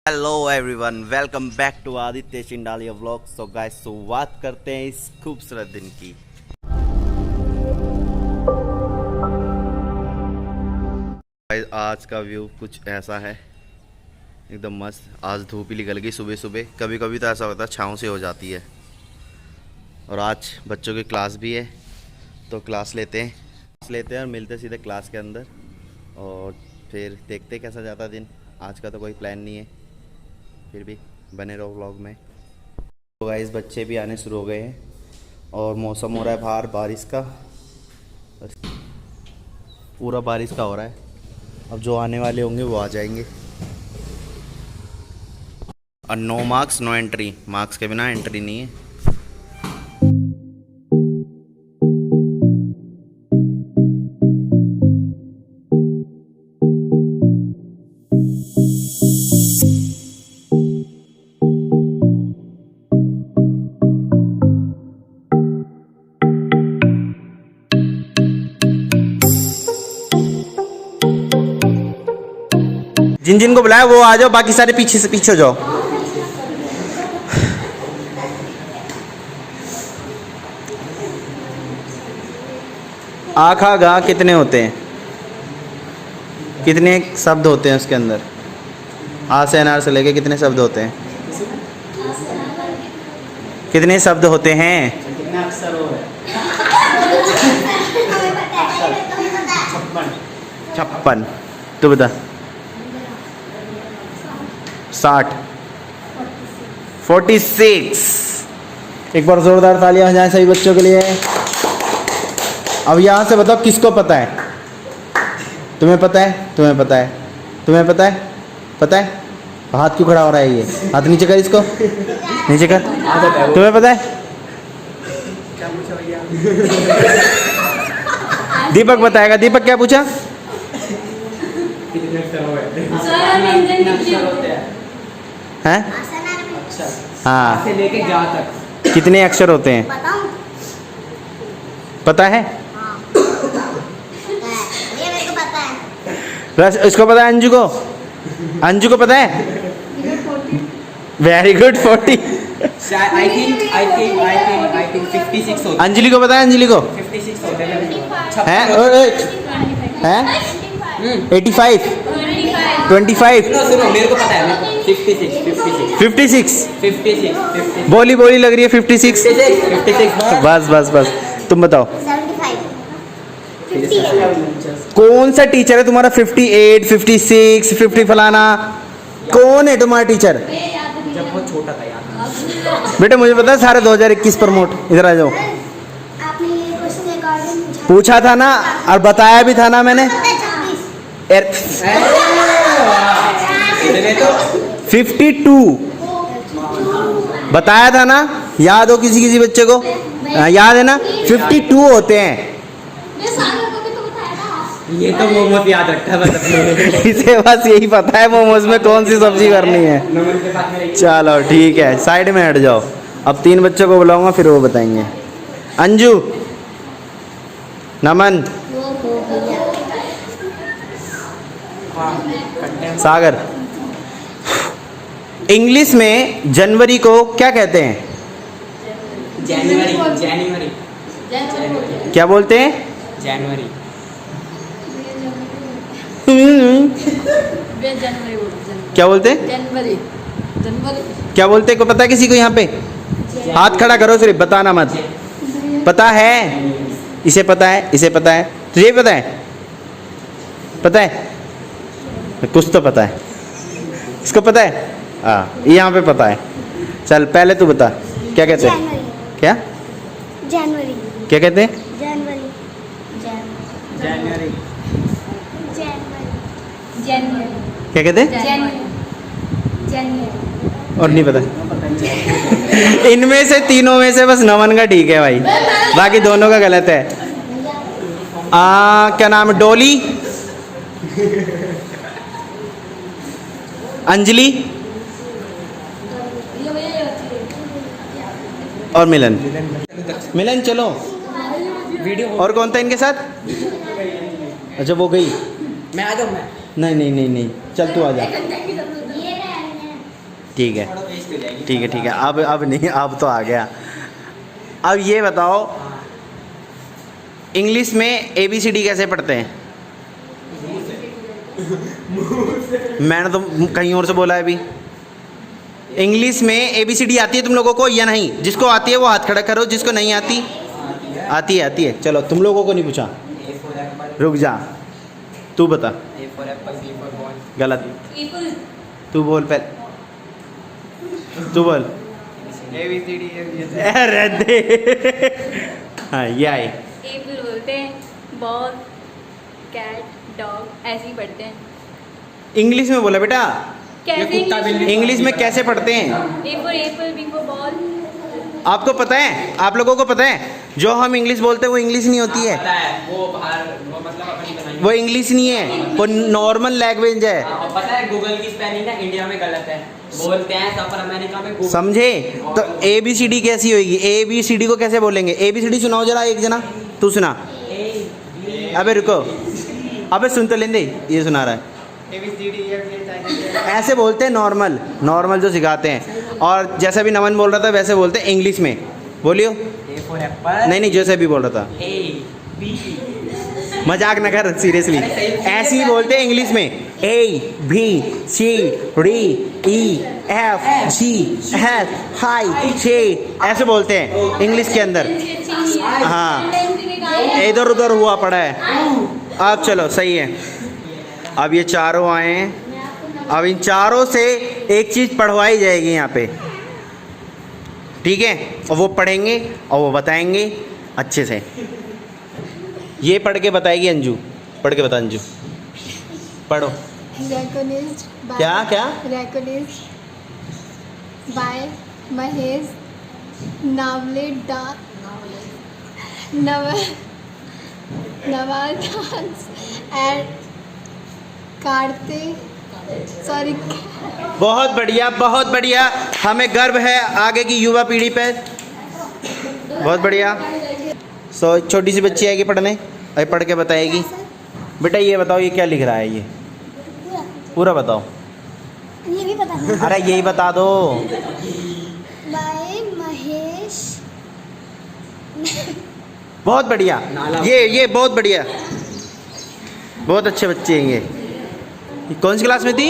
Hello everyone, welcome back to Aditya Chindalia vlog. So guys, शुरुआत करते हैं इस खूबसूरत दिन की। गाइस, आज का व्यू कुछ ऐसा है, एकदम मस्त। आज धूप ही निकल गई सुबह सुबह। कभी कभी तो ऐसा होता है छाँव से हो जाती है। और आज बच्चों की क्लास भी है, तो क्लास लेते हैं और मिलते सीधे क्लास के अंदर। और फिर देखते कैसा जाता दिन। आज का तो कोई प्लान नहीं है, फिर भी बने रहो व्लॉग में। तो गाइस, बच्चे भी आने शुरू हो गए हैं और मौसम हो रहा है बाहर बारिश का, पूरा बारिश का हो रहा है। अब जो आने वाले होंगे वो आ जाएंगे। और no marks no entry, marks के बिना एंट्री नहीं है। जिन जिन को बुलाया वो आ जाओ, बाकी सारे पीछे से पीछे हो जाओ। आखा गा कितने होते हैं, कितने शब्द होते हैं उसके अंदर? आ से अनार से लेके कितने शब्द होते हैं? कितने शब्द होते हैं? कितने अक्षर हो? 56। तू बता। 60। 46। एक बार जोरदार तालियां हो जाए सभी बच्चों के लिए। अब यहाँ से बताओ किसको पता है? तुम्हें पता है? तुम्हें पता है? तुम्हें पता है? पता है? हाथ क्यों खड़ा हो रहा है? ये हाथ नीचे कर, इसको नीचे कर। तुम्हें पता है? दीपक बताएगा। दीपक क्या पूछा? कितने अक्षर होते हैं? हैं? हाँ, से लेके जा तक कितने अक्षर होते हैं? पता है? बस इसको पता है। अंजू को, अंजू को पता है? Very good. 40। आई थिंक 56 होते अंजलि को पता है? अंजलि को 56 होते हैं? 85। 25। सुनो मेरे को पता है, मेरे को 56 56। बोली बोली लग रही है। 56। 56 बस बस बस, तुम बताओ 75। कौन सा टीचर है तुम्हारा? 58, 56, 50 फलाना? कौन है तुम्हारा टीचर? जब बहुत छोटा था यार। बेटा मुझे पता है, सारे 2021 प्रमोट। इधर आ जाओ। आपने ये क्वेश्चन के अकॉर्डिंग पूछा था ना और बताया भी था ना मैंने। 52 बताया था ना, याद हो किसी किसी बच्चे को? याद है ना? 52 होते हैं। ये तो मोमोज याद रखता है बस। इसे बस यही पता है मोमोज में कौन सी सब्जी करनी है। नमन के साथ में चलो ठीक है, साइड में हट जाओ। अब 3 बच्चों को बुलाऊंगा, फिर वो बताएंगे। अंजू, नमन, सागर। इंग्लिश में जनवरी को क्या कहते हैं? जनवरी क्या बोलते हैं? जनवरी क्या बोलते हैं? जनवरी। क्या बोलते हैं? को पता है किसी को? यहाँ पे हाथ खड़ा करो, सिर्फ बताना मत। पता है? इसे पता है, इसे पता है, तुझे पता है? पता है? कुछ तो पता है। इसको पता है? हाँ, यहाँ पे पता है। चल पहले तू बता, क्या कहते हैं? जनवरी। क्या जनवरी। क्या कहते हैं? जनवरी। जनवरी जनवरी। क्या कहते हैं? जनवरी। और नहीं पता। इनमें से तीनों में से बस नमन का ठीक है भाई, बाकी दोनों का गलत है। क्या नाम है? डोली, अंजलि और मिलन। मिलन चलो। वीडियो और कौन था इनके साथ? अच्छा वो गई। मैं आ जाऊँ मैं? नहीं नहीं नहीं नहीं, चल तू आ जा। ठीक है थोड़ा वेस्ट हो जाएगी। ठीक है ठीक है, अब नहीं, अब तो आ गया। अब ये बताओ, इंग्लिश में ABCD कैसे पढ़ते हैं? मैंने तो कहीं और से बोला है अभी। इंग्लिश में ABCD आती है तुम लोगों को या नहीं? जिसको आती है वो हाथ खड़ा करो, जिसको नहीं आती? आती है। चलो तुम लोगों को नहीं पूछा, A for apple, रुक जा, तू बता। A for apple, B for ball, गलत, तू बोल पहले, तू बोल। ABCD, अरे दे। हाँ ये आए। एप्पल बोलते हैं, बॉल, कैट, डॉग ऐसे ही पढ़ते हैं। इंग्लिश में बोला बेटा, कैसे कुत्ता, बिल्ली। इंग्लिश में कैसे पढ़ते हैं? A for apple, B for ball. आपको पता है? आप लोगों को पता है? जो हम इंग्लिश बोलते हैं वो इंग्लिश नहीं होती है, पता है वो बाहर वो मतलब अपनी बनाई वो इंग्लिश नहीं है, वो नॉर्मल लैंग्वेज है। और पता है गूगल की स्पेलिंग ना इंडिया में गलत है, बोलते हैं सब, पर अमेरिका में गूगल। समझे? तो ABCD कैसी होगी? ABCD को कैसे बोलेंगे? ABCD सुनाओ जरा, एक जना तू सुना। अबे रुको, अबे सुन तो लेंदे, ये सुना रहा है। ऐसे बोलते हैं नॉर्मल जो सिखाते हैं। और जैसा भी नमन बोल रहा था वैसे बोलते हैं इंग्लिश में। बोलियो। A for apple, नहीं जैसे भी बोल रहा था, A B, मजाक न कर, सीरियसली ऐसे ही बोलते हैं इंग्लिश में। ABCDEFGH ऐसे बोलते हैं इंग्लिश के अंदर। हाँ, इधर उधर हुआ पड़ा है। अब चलो सही है। अब ये चारों आए हैं, अब इन चारों से एक चीज़ पढ़वाई जाएगी यहाँ पे, ठीक है? और वो पढ़ेंगे और वो बताएंगे अच्छे से। ये पढ़ के बताएगी अंजू, पढ़ के बता अंजू, पढ़ो। Recognized by क्या? Recognized by Mahesh Navleda Navadans and Kartik. Sorry. बहुत बढ़िया, हमें गर्व है आगे की युवा पीढ़ी पे। बहुत बढ़िया। छोटी सी बच्ची आएगी पढ़ने, अभी पढ़ के बताएगी। बेटा ये बताओ, ये क्या लिख रहा है? ये पूरा बताओ। ये भी पता नहीं। अरे यही बता दो। बाय महेश। बहुत बढ़िया, ये बहुत बढ़िया, बहुत अच्छे बच्चे हैं ये। कौन सी क्लास में थी?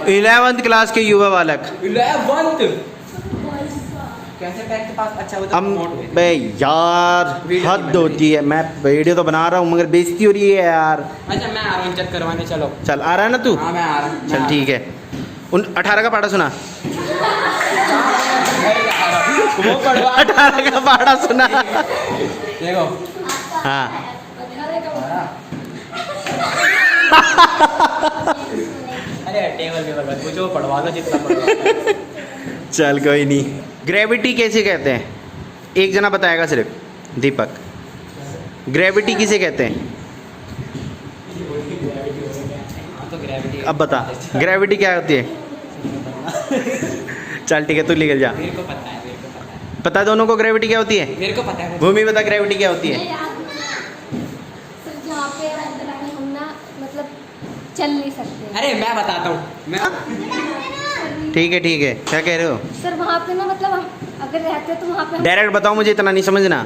11th क्लास के युवा बालक। 11th कैसे टैग के पास? अच्छा वो तो हम promote हुए थे। बे यार, हद होती है। मैं वीडियो तो बना रहा हूँ मगर बेइज्जती हो रही है यार। अच्छा मैं आ रहा हूँ चेक करवाने, चलो। चल आ रहा है ना तू? हाँ मैं आ रहा हूँ। चल ठीक है। 18 का पाठा सुना। वो पढ़वा 18 का पाठा सुना। देखो। हाँ अरे टेबल पे मत पूछो, पढ़वा लो जितना पढ़वा लो। चल कोई नहीं। ग्रेविटी कैसे कहते हैं? एक जना बताएगा सिर्फ, दीपक। ग्रेविटी किसे कहते हैं? हाँ तो ग्रेविटी। अब बता, ग्रेविटी क्या होती है? चल ठीक है, तू निकल जा। मेरे को पता है, मेरे को पता है। पता है दोनों को ग्रेविटी क्या होती है? मेरे को पता है। भूमि बता ग्रेविटी क्या होती है? सर जहाँ पे हम ना मतलब चल नहीं सकते। अरे मैं बताता हूँ। मैं ठीक है क्या कह रहे हो? सर वहाँ पे ना मतलब हम अगर रहते तो वहाँ पे डायरेक्ट बताओ, मुझे इतना नहीं समझना।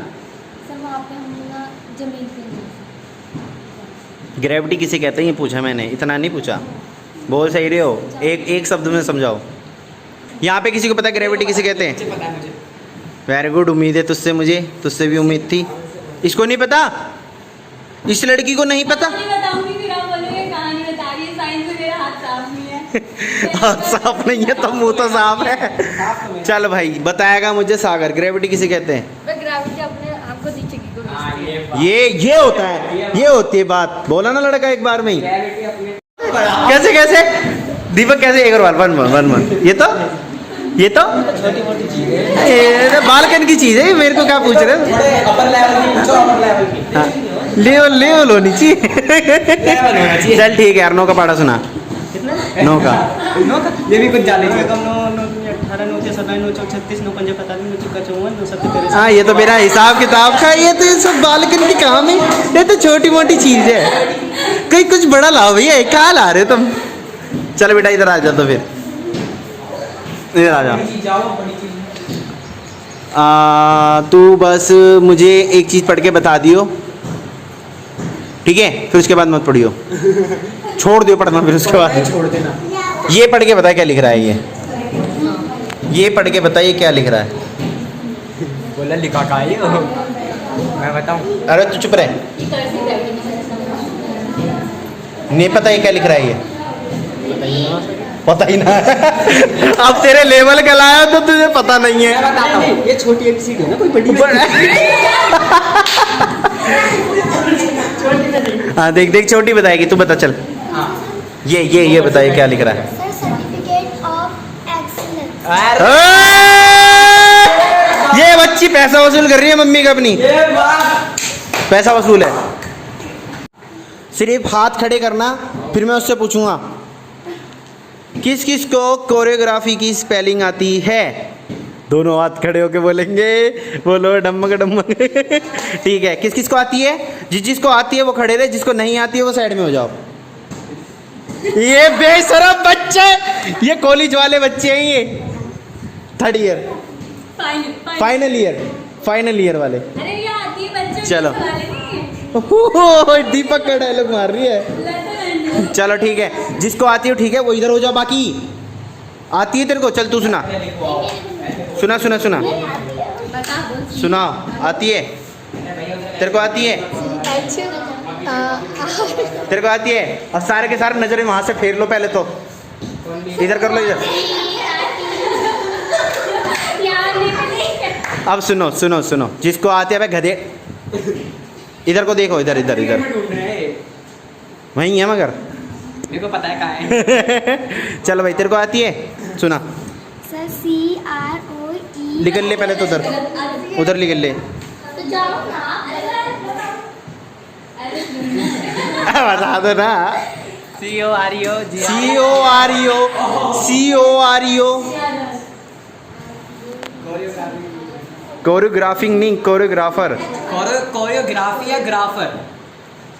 सर वहाँ पे हम ना जमीन पे नहीं। ग्रेविटी किसे कहते हैं ये पूछा मैंने, इतना नहीं पूछा। बोल सही रहे हो, एक शब्द में समझाओ। यहाँ पे किसी को पता है ग्रेविटी किसे कहते हैं? पता है मुझे। वेरी गुड, उम्मीद है तुझसे भी उम्मीद थी। इसको नहीं पता? इस लड़की को नहीं पता? कहानी बताऊंगी फिर आप बोलोगे कहानी बता रही है, साइंस में मेरा हाथ साफ नहीं है। हाथ साफ नहीं है तो मुंह तो साफ है। चल भाई बताएगा मुझे सागर, ग्रेविटी किसे कहते हैं? मैं ग्रेविटी अपने आपको दिखेगी को हाँ ये बात। ये होता है, ये होती है बात। बोला ना लड़का एक बार में ही। ग्रेविटी अपने कैसे दीपक कैसे? एक और बार वन ये तो छोटी मोटी चीज है। बालकन की चीज है, मेरे को क्या पूछ रहे हो? थोड़े अपर लेवल की पूछो, अपर लेवल की। हाँ, लेवल होनी चाहिए। लेवल होना चाहिए। चल ठीक है यार, 9 का पाठा सुना। 9 का ये भी कुछ जाने चाहिए। 18 9 27 9 36 9 5 45 9 54 9 70 हाँ, ये तो मेरा हिसाब किताब का, ये तो सब बालकन की काम है, ये तो छोटी मोटी चीज है। कहीं कुछ बड़ा लाओ भैया, क्या ला रहे हो तुम? चल बेटा इधर आ जा तो फिर। इधर आ जा। बड़ी चीज जाओ, बड़ी चीज। तू बस मुझे एक चीज़ पढ़ के बता दियो, ठीक है? फिर उसके बाद मत पढ़ियो, छोड़ दियो पढ़ना फिर उसके बाद। छोड़ देना। ये पढ़ के बता क्या लिख रहा है ये पढ़ के बता ये क्या लिख रहा है। बोला लिखा का है मैं बताऊं? अरे तू चुप रहे, नहीं पता ये क्या लिख रहा है ये, पता ही ना अब तेरे लेवल का लाया तो तुझे पता नहीं है। मैं बताता हूं, ये छोटी एबीसीडी है ना, कोई बड़ी हाँ देख देख छोटी बताएगी, तू बता चल। हाँ। ये बताइए क्या लिख रहा है। Sir certificate of excellence. अरे ये बच्ची पैसा वसूल कर रही है मम्मी का अपनी, पैसा वसूल है। सिर्फ हाथ खड़े करना, फिर मैं उससे पूछूंगा किस किस को कोरियोग्राफी की स्पेलिंग आती है। दोनों हाथ खड़े होके बोलेंगे, बोलो डम्मक डम्मक ठीक है। किस किस को आती है? जिसको आती है वो खड़े रहे, जिसको नहीं आती है वो साइड में हो जाओ। ये बेशरम बच्चे, ये कॉलेज वाले बच्चे हैं, ये थर्ड ईयर फाइनल ईयर वाले। अरे ये आती है बच्चों चलो। की वाले नहीं। दीपक का डायलॉग मार रही है। चलो ठीक है, जिसको आती है ठीक है वो इधर हो जाओ। बाकी आती है तेरे को, चल तू सुना सुना सुना सुना सुना। आती है तेरे को? आती है तेरे को? आती है? और सारे के सारे नजरें वहां से फेर लो पहले तो, इधर कर लो इधर। अब सुनो सुनो सुनो, जिसको आती है भाई गधे, इधर को देखो, इधर इधर इधर वहीं है मगर मेरे को पता है कहाँ है। चलो भाई तेरे को आती है, सुना। Sir CROE। लिख ले पहले तो उधर लिख ले। तो जाओ ना। बता दो ना। COREO कोरियोग्राफिंग नहीं, कोरियोग्राफर। कोरियोग्राफी या ग्राफर?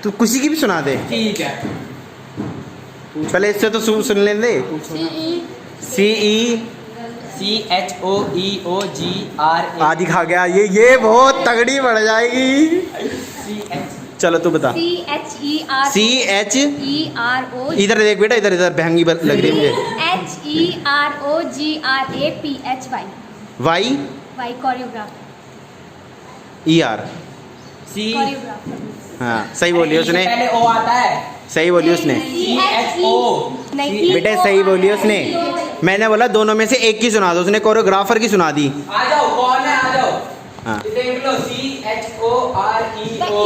तू किसी की भी सुना दे, ठीक है। पहले इससे तो सुन लेंगे। CHOEOGRA। आदि खा गया ये बहुत तगड़ी बढ़ जाएगी। चलो तू बता। CHERO। इधर देख बेटा, इधर इधर बहंगी लग रही है मुझे। HEROGRAPHY। Y Y choreographer. ER। हाँ सही बोली उसने, पहले O आता है। सही बोली उसने CHO। नहीं बेटे, सही बोली उसने। मैंने बोला दोनों में से एक की सुना दो, उसने कोरियोग्राफर की सुना दी। आ जाओ, कौन है? आ जाओ। हाँ देख लो, CHOREO।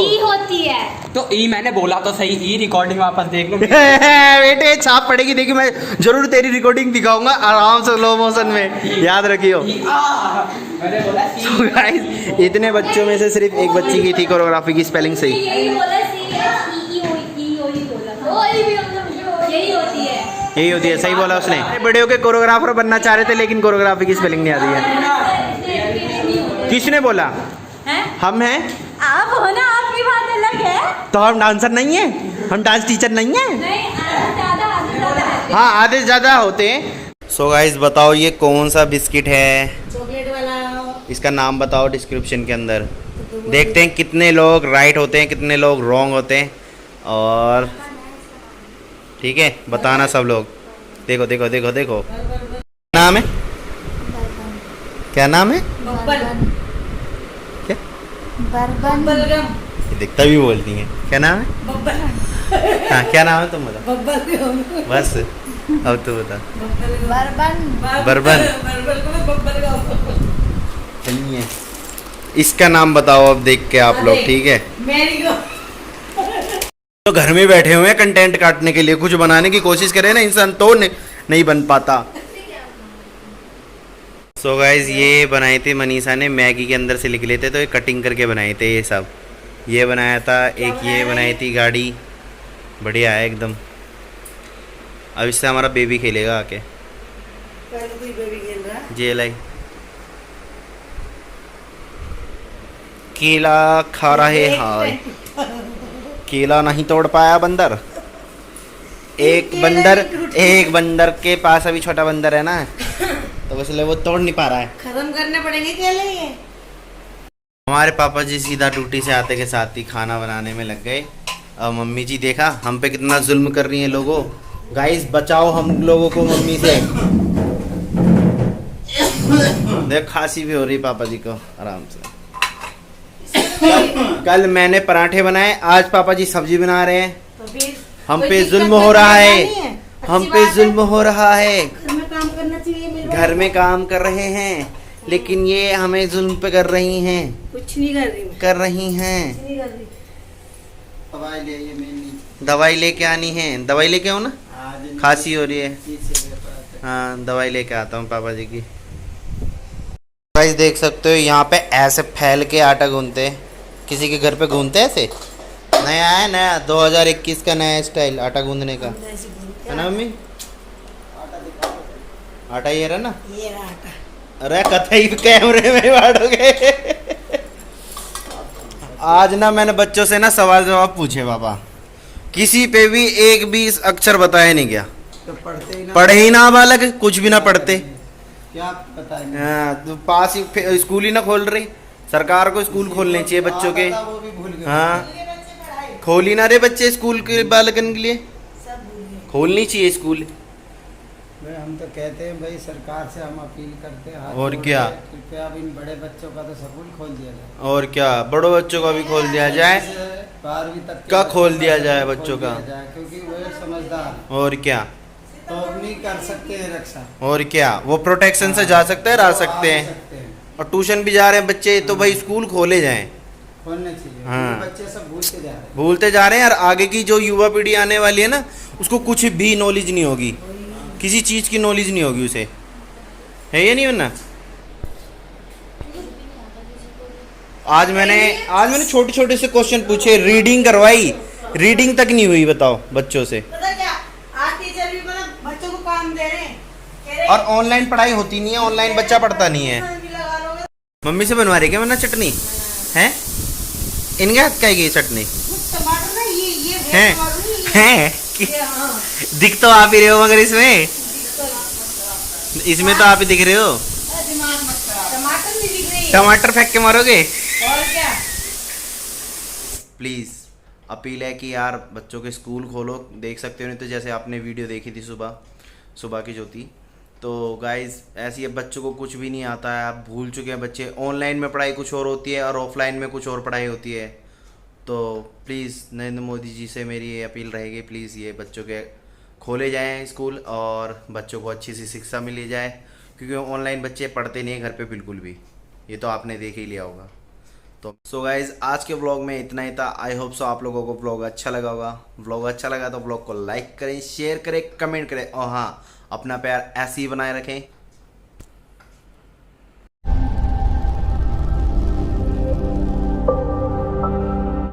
ई होती है। तो ई मैंने बोला तो सही, ई रिकॉर्डिंग वापस देख लो। बेटे छाप पड़ेगी, देखिए मैं जरूर तेरी रिकॉर्डिंग दिखाऊंगा आराम से स्लो मोशन में, याद रखियो। मैंने बोला So guys, इतने बच्चों में से सिर्फ एक बच्ची की थी कोरियोग्राफी की स्पेलिंग सही। यही बोला CHEEOE बोला था। यही होती है। यही होती है, सही बोला उसने। बड़े होके कोरियोग्राफर बनना चाह रहे थे लेकिन कोरियोग्राफी की स्पेलिंग नहीं आती है। किसने बोला? हैं? हम हैं? आप हो ना, आपकी बात अलग है। तो हम डांसर नहीं है? हम डांस टीचर नहीं है? नहीं, ज़्यादा है। हाँ आधे ज़्यादा होते हैं। सो गाइस बताओ ये कौन सा बिस्किट है? चॉकलेट वाला। इसका नाम बताओ डिस्क्रिप्शन के अंदर। देखते हैं कितने लोग राइट होते हैं, कितने लोग रॉन्ग होते हैं। और ठीक है, बताना सब लोग। देखो देखो देखो देखो, नाम है क्या? नाम है क्या? बलगम। ये दिखता भी बोलती है। क्या नाम है? बब्बल। हाँ क्या नाम है तुम बता। बब्बल। बस अब तू बता। बर्बन। बर्बन। बर्बल को बब्बल का। नहीं है। इसका नाम बताओ अब देख के आप लोग, ठीक है? मेरी को। तो घर में बैठे हुए हैं कंटेंट काटने के लिए, कुछ बनाने की कोशिश करे ना इंसान तो नहीं बन पाता। सो गाइज ये बनाए थे मनीषा ने, मैगी के अंदर से लिख लेते तो ये कटिंग करके बनाए थे ये सब। ये बनाया था, एक ये बनाई थी गाड़ी, बढ़िया है एकदम। अब इससे हमारा बेबी खेलेगा आके। JLI केला खा रहे हाय, केला नहीं तोड़ पाया बंदर। एक बंदर के पास अभी छोटा बंदर है ना, तो इसलिए वो तोड़ नहीं पा रहा है। खत्म करने पड़ेंगे केले ये। हमारे पापा जी सीधा ड्यूटी से आते के साथ ही खाना बनाने में लग गए। अब मम्मी जी देखा हम पे कितना जुल्म कर रही हैं लोगों। गाइस बचाओ हम लोगों को मम्मी से। देख खांसी भी हो रही पापा जी को आराम से। कल मैंने पराठे बनाए, आज पापा जी सब्जी बना रहे हैं। तो फिर हम कोई पे दिक्कत जुल्म नहीं हो रहा नहीं है, है। हम अच्छी पे बात जुल्म हो रहा है। है। घर में काम करना चाहिए मेरे घर में काम कर रहे हैं लेकिन ये हमें जुल्म पे कर रही हैं, कुछ नहीं कर रही मैं, कर रही हैं। कुछ नहीं कर रही। दवाई ले ये मेनली दवाई लेके आनी है, दवाई लेके आओ ना, आज खांसी हो रही है। चीज से मेरे पास है। हाँ दवाई लेके आता हूँ पापा जी की। गाइस देख सकते हो यहाँ पे ऐसे फैल के आटा गूंथते हैं। किसी के घर पे गूंथते हैं ऐसे? नया है, नया 2021 का नया स्टाइल आटा गूंथने का, ऐसे बोलते है ना मम्मी? आटा ये रहा ना? हैं। ये रहा आटा। अरे कथई कैमरे में बांटोगे। आज ना मैंने बच्चों से ना सवाल जवाब पूछे पापा, किसी पे भी एक भी अक्षर बताया नहीं गया। तो पढ़ते ही ना, पढ़े ही ना बालक, कुछ भी ना पढ़ते। क्या बताएंगे। हाँ तो पास ही स्कूल ही ना खोल रही। सरकार को स्कूल खोलने चाहिए बच्चों के। आता वो भी भूल गए। हाँ खोल ही ना रहे बच्चे स्कूल के बालकन के लिए, खोलनी चाहिए स्कूल। भाई हम तो कहते हैं भाई सरकार से हम अपील करते हैं, हाथ और जोड़ क्या? के, कृपया अब इन बड़े बच्चों का तो स्कूल खोल दिया जाए। और क्या, बड़ों बच्चों का भी खोल दिया जाए। 12वीं तक के का बच्चों खोल दिया का जाए खोल बच्चों का। दिया जाए, क्योंकि वो एक समझदार और क्या, तो अब नहीं कर सकते हैं रक्षा। और क्या, वो प्रोटेक्शन से जा सकते हैं, रह वो सकते आ हैं। और ट्यूशन भी जा रहे हैं बच्चे, तो भाई स्कूल खोले जाएं। खोलने चाहिए। हाँ। बच्चे सब भूलते जा रहे हैं। भूलते जा रहे हैं, और आगे की जो युवा पीढ़ी आने वाली है ना, उसको कुछ भी नॉलेज नहीं होगी, किसी चीज़ की नॉलेज नहीं होगी उसे, है ये नहीं होना। आज मैंने छोटे छोटे से क्वेश्चन पूछे, रीडिंग करवाई, रीडिंग तक नहीं हुई, बताओ बच्चों से। पता क्या, आज टीचर भी मतलब बच्चों को काम दे रहे हैं, कह रहे हैं, और ऑनलाइन पढ़ाई होती नहीं है, ऑनलाइन बच्चा पढ़ता नहीं है। भी लगा लोगे। मम्मी से बनवा रही क्या वरना चटनी है? इनके हाथ का है ये चटनी टमाटर ना ये है? टमाटर नहीं, है ये हाँ। दिख तो आप ही रहे हो, मगर इसमें तो आप ही दिख रहे हो। दिमाग मत खराब, टमाटर नहीं दिख रही। टमाटर फेंक के मारोगे। और क्या। प्लीज़ अपील है कि यार बच्चों के स्कूल खोलो। देख सकते हो, नहीं तो जैसे आपने वीडियो देखी थी सुबह की जो थी, तो गाइस ऐसी अब बच्चों को कुछ भी नहीं आता है, आप भूल चुके हैं बच्चे। ऑनलाइन में पढ़ाई कुछ और होती है और ऑफलाइन में कुछ और पढ़ाई होती है। तो प्लीज़ नरेंद्र मोदी जी से मेरी ये अपील रहेगी, प्लीज़ ये बच्चों के खोले जाएं स्कूल और बच्चों को अच्छी सी शिक्षा मिली जाए, क्योंकि ऑनलाइन बच्चे पढ़ते नहीं हैं घर पे बिल्कुल भी, ये तो आपने देख ही लिया होगा। तो सो गाइज आज के व्लॉग में इतना ही था। आई होप सो आप लोगों को व्लॉग अच्छा लगा होगा। व्लॉग अच्छा लगा तो व्लॉग को लाइक करें, शेयर करें, कमेंट करें, और हाँ अपना प्यार ऐसे ही बनाए रखें।